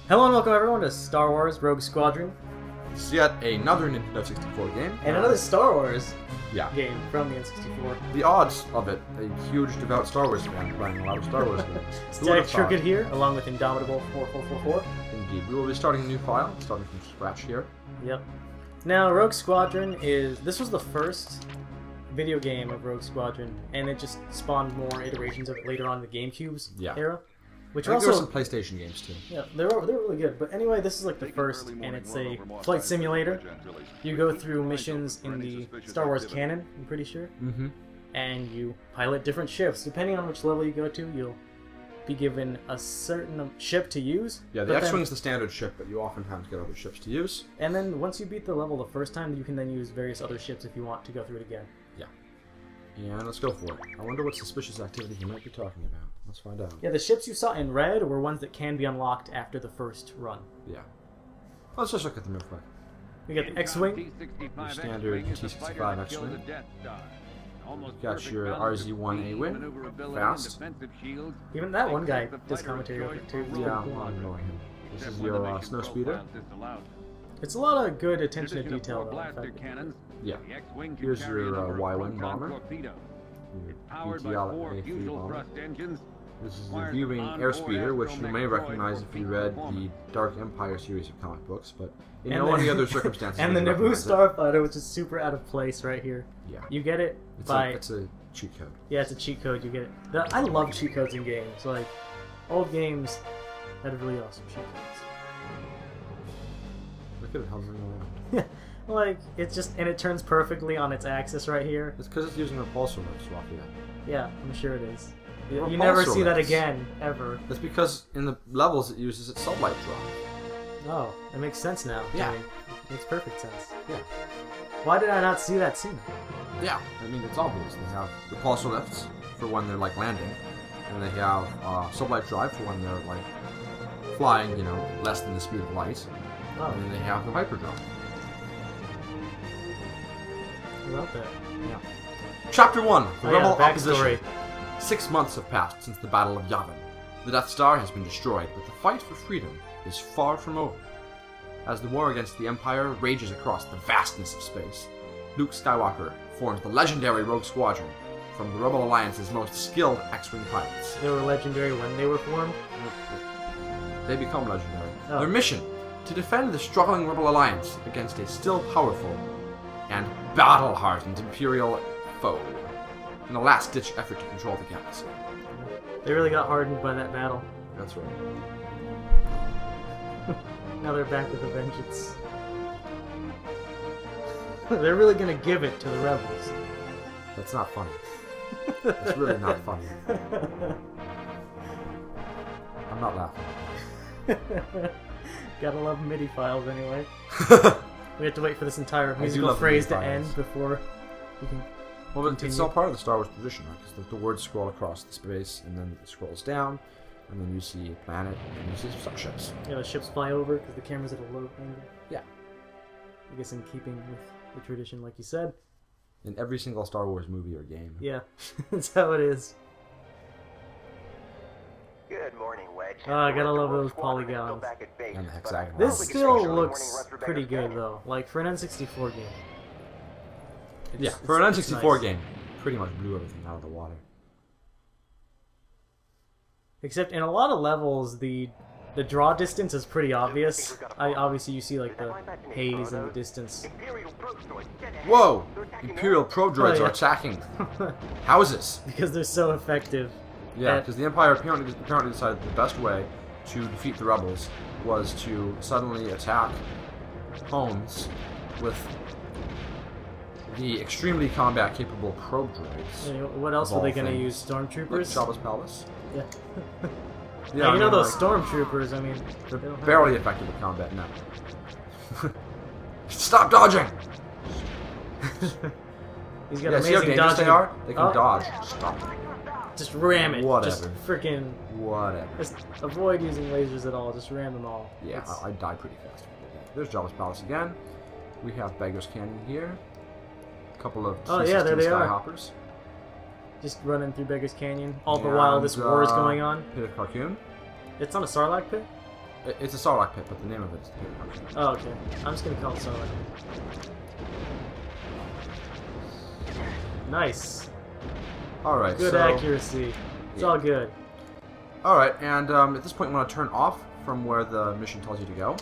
Hello and welcome everyone to Star Wars Rogue Squadron. It's yet another Nintendo 64 game. And another Star Wars game from the N64. The odds of it, a huge devout Star Wars fan playing a lot of Star Wars games. Static Crooked here, along with Indomitable4444. Indeed. We will be starting a new file, starting from scratch here. Yep. Now, Rogue Squadron this was the first video game of Rogue Squadron, and it just spawned more iterations of it later on in the GameCube's era. Which I think also, there were some PlayStation games too. Yeah, they're really good. But anyway, this is like the first, and it's a flight simulator. You go through missions in the Star Wars canon, I'm pretty sure. Mm-hmm. And you pilot different ships. Depending on which level you go to, you'll be given a certain ship to use. Yeah, the X-Wing is the standard ship, but you oftentimes get other ships to use. And then once you beat the level the first time, you can then use various other ships if you want to go through it again. Yeah. Yeah, let's go for it. I wonder what suspicious activity he might be talking about. Let's find out. Yeah, the ships you saw in red were ones that can be unlocked after the first run. Yeah. Let's just look at them real quick. We got the X-Wing. Your standard T-65 X-Wing. You've got your RZ-1 A-Wing. Fast. Even that one guy does commentary over it too. Yeah, I'll ignore him. This is your Snow Speeder. It's a lot of good attention to detail though, in fact. Yeah. Here's your Y-Wing bomber. BTL A3 bomber. This is the viewing airspeeder, which you may recognize if you read the Dark Empire series of comic books, but in no any other circumstances. And the Naboo Starfighter, which is super out of place right here. Yeah. You get it it's a cheat code. Yeah, it's a cheat code. You get it. I love cheat codes in games. Like, old games had really awesome cheat codes. Look at it hovering around. Yeah. Like, it's just, and it turns perfectly on its axis right here. It's because it's using repulsor lifts, Raphael. Yeah, I'm sure it is. You never see that again, ever. That's because in the levels it uses its sublight drop. Oh, it makes sense now. Yeah. I mean, it makes perfect sense. Yeah. Why did I not see that sooner? Yeah, I mean, it's obvious. They have repulsor lifts for when they're, like, landing, and they have sublight drive for when they're, like, flying, you know, less than the speed of light. Oh. And then they have the hyperdrive. I love that. Yeah. Chapter 1, The Rebel Opposition. Backstory. 6 months have passed since the Battle of Yavin. The Death Star has been destroyed, but the fight for freedom is far from over. As the war against the Empire rages across the vastness of space, Luke Skywalker forms the legendary Rogue Squadron from the Rebel Alliance's most skilled X-Wing pilots. They were legendary when they were formed? They become legendary. Oh. Their mission, to defend the struggling Rebel Alliance against a still powerful and battle-hardened Imperial foe in a last-ditch effort to control the galaxy. They really got hardened by that battle. That's right. Now they're back with a vengeance. They're really gonna give it to the rebels. That's not funny. That's really not funny. I'm not laughing. Gotta love MIDI files anyway. We have to wait for this entire musical phrase to end before we can continue. It's all part of the Star Wars tradition, right? Because the words scroll across the space, and then it scrolls down, and then you see a planet, and you see some ships. Yeah, the ships fly over because the camera's at a low angle. Yeah. I guess in keeping with the tradition, like you said. In every single Star Wars movie or game. Yeah, that's how it is. Good morning, Wedge. I gotta love those polygons. And the hexagon. This still looks pretty good, though. Like, for an N64 game. Yeah, for an N64 nice. game, pretty much blew everything out of the water. Except in a lot of levels, the draw distance is pretty obvious. Obviously, you see, like, the haze in the distance. Whoa! Imperial probe droids are attacking houses. Because they're so effective. Yeah, because the Empire apparently decided the best way to defeat the rebels was to suddenly attack homes with the extremely combat-capable probe droids. You know, what else were they going to use? Stormtroopers? Like Jabba's Palace. Yeah. Yeah, you know those stormtroopers, I mean... They're barely effective at combat now. Stop dodging! He's got Yeah, see how amazing dangerous dodging. they are? They can dodge. Stop. Just ram it. Whatever. Just freaking... Whatever. Just avoid using lasers at all. Just ram them all. Yeah, I die pretty fast. There's Jabba's Palace again. We have Beggar's Canyon here. A couple of there they are. Skyhoppers. Just running through Beggar's Canyon. All the while this war is going on. Pit of Carcoon. It's on a Sarlacc pit? It's a Sarlacc pit, but the name of it is the pit. Oh, okay. I'm just gonna call it Sarlacc. Nice. Alright, good accuracy. It's all good. Alright, and at this point, you want to turn off from where the mission tells you to go.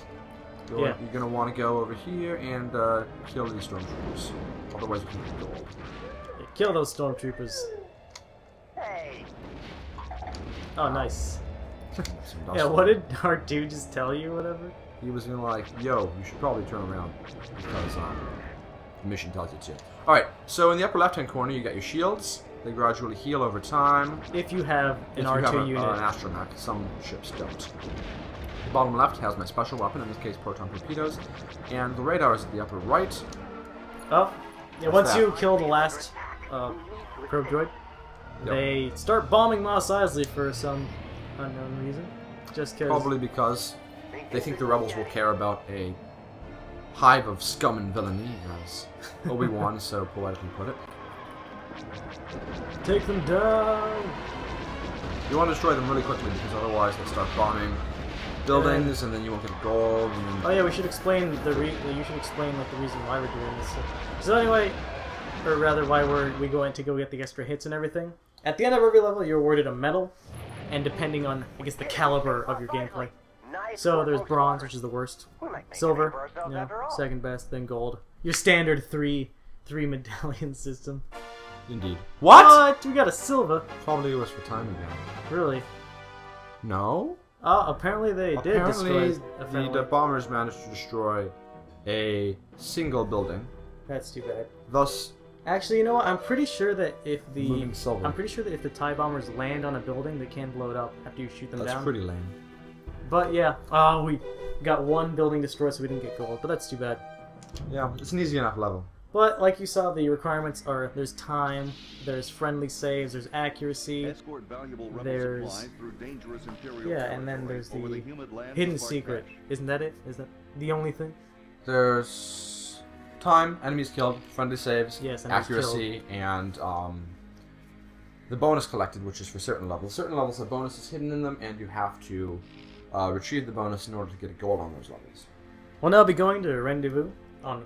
You're going to want to go over here and kill these stormtroopers. Otherwise, you can get gold. Yeah, kill those stormtroopers. Oh, nice. Yeah, what did our dude just tell you, whatever? He was gonna like, yo, you should probably turn around because the mission tells you to. Alright, so in the upper left-hand corner, you got your shields. They gradually heal over time. If you have an R2 unit. An astromech, some ships don't. The bottom left has my special weapon, in this case proton torpedoes, and the radar is at the upper right. Oh, yeah, once you kill the last probe droid, they start bombing Mos Eisley for some unknown reason. Just because. Probably because they think the rebels will care about a hive of scum and villainy, as Obi-Wan so poetically put it. Take them down! You want to destroy them really quickly because otherwise they'll start bombing buildings and then you won't get gold. And then... Oh yeah, we should explain you should explain like the reason why we're doing this. So anyway, or rather why we going to go get the extra hits and everything. At the end of every level, you're awarded a medal, and depending on I guess the caliber of your gameplay. So there's bronze, which is the worst. Silver, you know, second best, then gold. Your standard three medallion system. Indeed. What? We got a silver. Probably was for time again. Really? No? Apparently they did destroy. The bombers managed to destroy a single building. That's too bad. Thus. Actually, you know what? I'm pretty sure that if the TIE bombers land on a building, they can blow it up after you shoot them down. That's pretty lame. But yeah, we got one building destroyed, so we didn't get gold. But that's too bad. Yeah, it's an easy enough level. But like you saw, the requirements are there's time, there's friendly saves, there's accuracy, there's and then there's the hidden secret. Isn't that it? Is that the only thing? There's time, enemies killed, friendly saves, yes, accuracy, and the bonus collected, which is for certain levels. Certain levels have bonuses hidden in them, and you have to retrieve the bonus in order to get a gold on those levels. We'll now be going to Rendezvous on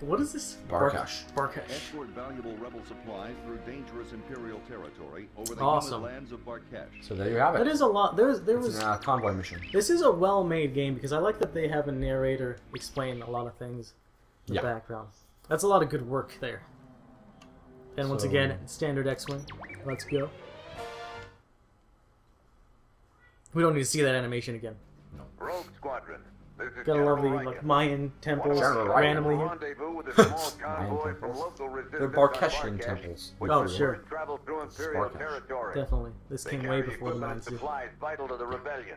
what is this? Barkash. Escort valuable rebel supplies through dangerous Imperial territory over the awesome. humid lands of Barkash. So there you have it. That is a lot. There was a convoy mission. This is a well-made game because I like that they have a narrator explain a lot of things in the background. That's a lot of good work there. And once again, standard X-Wing. Let's go. We don't need to see that animation again. Rogue Squadron. Got a lovely like Mayan temples randomly here. They're Barkashian temples. Oh sure. Definitely. This came way before the Mayans did.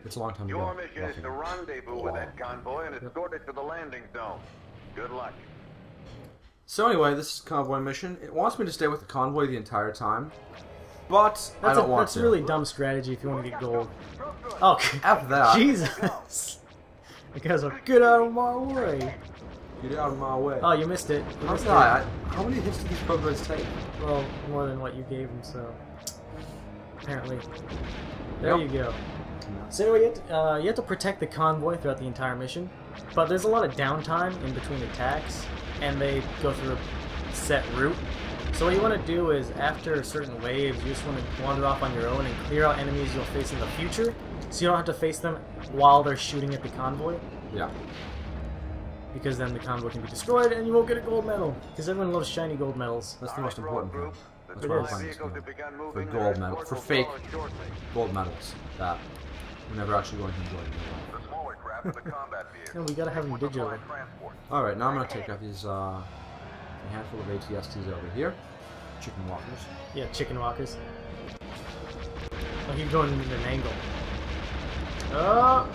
It's a long time ago. Your mission is to rendezvous with that convoy and escort it to the landing zone. Good luck. So anyway, this is a convoy mission. It wants me to stay with the convoy the entire time, but I don't want to. That's a really dumb strategy if you want to get gold. Oh, F that. Jesus. The guys are, get out of my way! Get out of my way. Oh, you missed it. How many hits did these programs take? Well, more than what you gave them, so... Apparently. There you go. So anyway, you have to protect the convoy throughout the entire mission, but there's a lot of downtime in between attacks, and they go through a set route. So what you want to do is, after certain waves, you just want to wander off on your own and clear out enemies you'll face in the future, so you don't have to face them while they're shooting at the convoy. Yeah. Because then the convoy can be destroyed and you won't get a gold medal. Because everyone loves shiny gold medals. That's the most important thing. That's it what is. I'm finding for gold medal, for fake gold medals that we're never actually going to enjoy. No, we gotta have them digitally. Alright, now I'm gonna take out these a handful of ATSTs over here. Chicken walkers. Yeah, chicken walkers. Oh, he's going in an angle. Oh!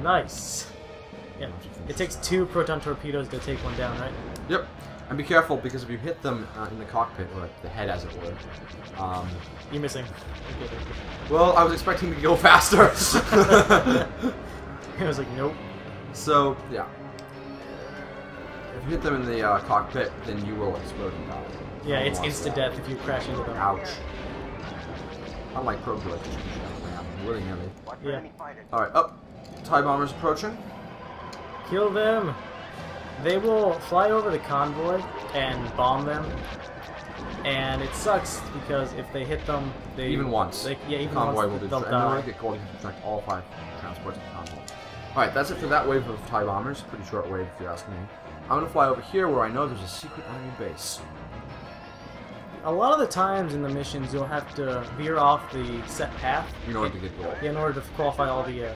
Nice! Yeah, it takes 2 proton torpedoes to take one down, right? Yep. And be careful, because if you hit them in the cockpit, or the head as it were, you're missing. Well, I was expecting to go faster! I was like, nope. So, yeah. If you hit them in the cockpit, then you will explode and die. Yeah, it's insta-death if you crash into them. Ouch. Unlike probe droids, which you can willy-nilly. Yeah. Alright, up. TIE bombers approaching. Kill them. They will fly over the convoy and bomb them. And it sucks because if they hit them, they Even once. Even convoy once, will do they'll and die. they'll get gold to protect all 5 transports of the convoy. Alright, that's it for that wave of TIE bombers. Pretty short wave if you ask me. I'm gonna fly over here where I know there's a secret enemy base. A lot of the times in the missions, you'll have to veer off the set path In order to get gold. in order to qualify all the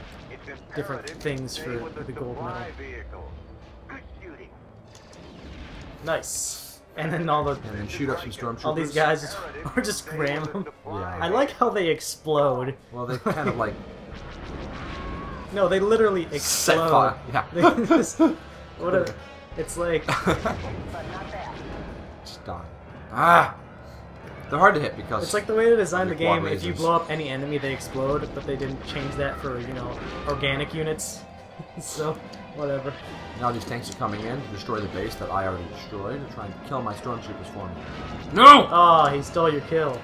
different things for the gold medal. Nice. And then And then shoot up some stormtroopers. all these guys are just ram them. Yeah. I like how they explode. Well, they kind of like No, they literally set explode. fire. Yeah. They just, what a, it's like Just die. Ah! They're hard to hit because it's like the way they designed the They're quad game. If you lasers. blow up any enemy, they explode, but they didn't change that for, you know, organic units. So, whatever. now these tanks are coming in to destroy the base that I already destroyed. They're trying to kill my stormtroopers for me. No! Oh, he stole your kill.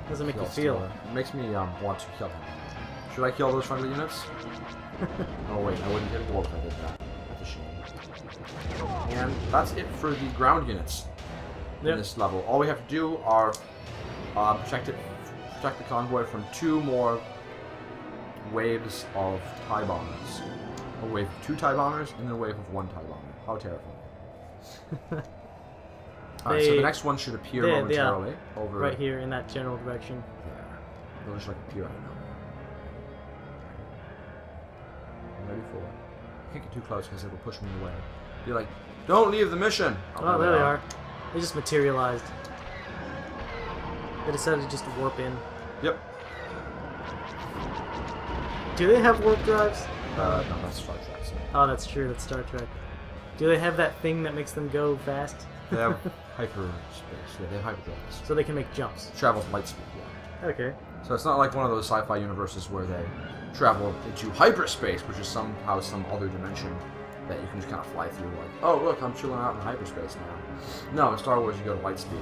Doesn't make you Kill feel. stealer. It makes me want to kill him. Should I kill those friendly units? Oh wait, I wouldn't get gold if I did that. That's a shame. And that's it for the ground units in Yep. this level. All we have to do are protect the convoy from 2 more waves of TIE bombers. A wave of 2 TIE bombers and then a wave of 1 TIE bomber. How terrifying. Alright, so the next one should appear momentarily over Right here in that general direction. there. They'll just like appear out of nowhere. I'm ready for it. I can't get too close because it'll push me away. Be like, don't leave the mission! Oh, there they are. They just materialized. They decided to just warp in. Yep. Do they have warp drives? No, that's Star Trek. So. Oh, that's true. That's Star Trek. Do they have that thing that makes them go fast? They have hyperspace. Yeah, they have hyperdrives. So they can make jumps. Travel at light speed, yeah. Okay. So it's not like one of those sci-fi universes where they travel into hyperspace, which is somehow some other dimension that you can just kind of fly through. Like, oh look, I'm chilling out in hyperspace now. No, in Star Wars you go to light speed.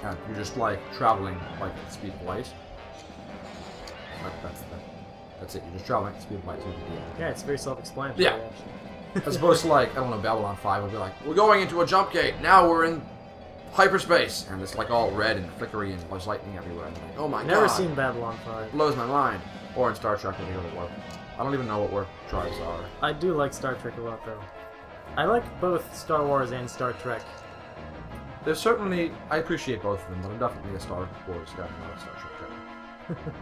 And you're just like traveling like at the speed of light. That's it. You're just traveling at the speed of light through the deal. Yeah, it's very self-explanatory. Yeah. As opposed to like, I don't know, Babylon 5 would be like, we're going into a jump gate, now we're in hyperspace, and it's like all red and flickery and there's lightning everywhere. And like, oh my god. Never seen Babylon 5. Blows my mind. Or in Star Trek when you go to warp. I don't even know what warp drives are. I do like Star Trek a lot, though. I like both Star Wars and Star Trek. There's certainly, I appreciate both of them, but I'm definitely a Star Wars guy, not a Star Trek guy.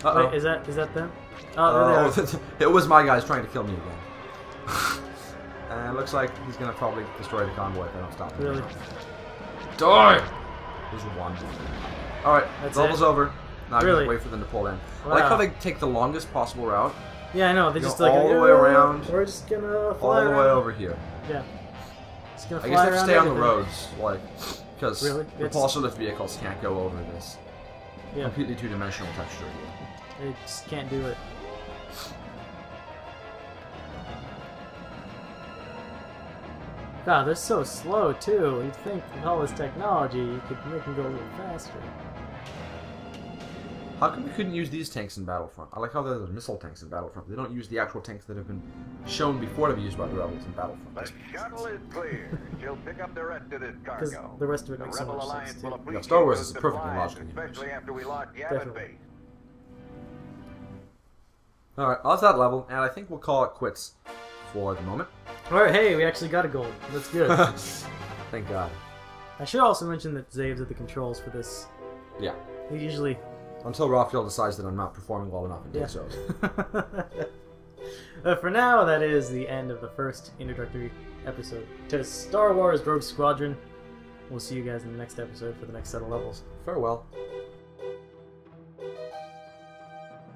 Uh-oh. Wait, is that them? Oh, there they are. It was my guys trying to kill me again. And it looks like he's gonna probably destroy the convoy if I don't stop him. Really? Die! There's 1. Alright, That's level's it? over. Now I'm Really? gonna wait for them to pull in. I Wow. like how they take the longest possible route, Yeah, I know. They You just go like all the way around, We're just gonna all fly the around. way over here. Yeah. Just gonna I fly guess they have to around stay on the everything. roads, like, because Really? propulsorless vehicles can't go over this Yeah. completely two-dimensional texture here. They just can't do it. God, they're so slow too. You'd think with all this technology, you could make them go a little faster. How come we couldn't use these tanks in Battlefront? I like how there's missile tanks in Battlefront. They don't use the actual tanks that have been shown before to be used by the rebels in Battlefront. The shuttle is clear. She'll pick up the rest of this Because cargo. the rest of it The makes so Rebel much Alliance sense will too. appreciate Star Wars those is a perfectly supplies, logical universe. especially after we lock Yavin Definitely. Base. Alright, that's that level, and I think we'll call it quits for the moment. Alright, hey, we actually got a gold. That's good. Thank God. I should also mention that Zave's at the controls for this. Yeah. He usually... Until Raphael decides that I'm not performing well enough in Yeah. Dixos. For now, that is the end of the first introductory episode to Star Wars Rogue Squadron. We'll see you guys in the next episode for the next set of levels. Farewell.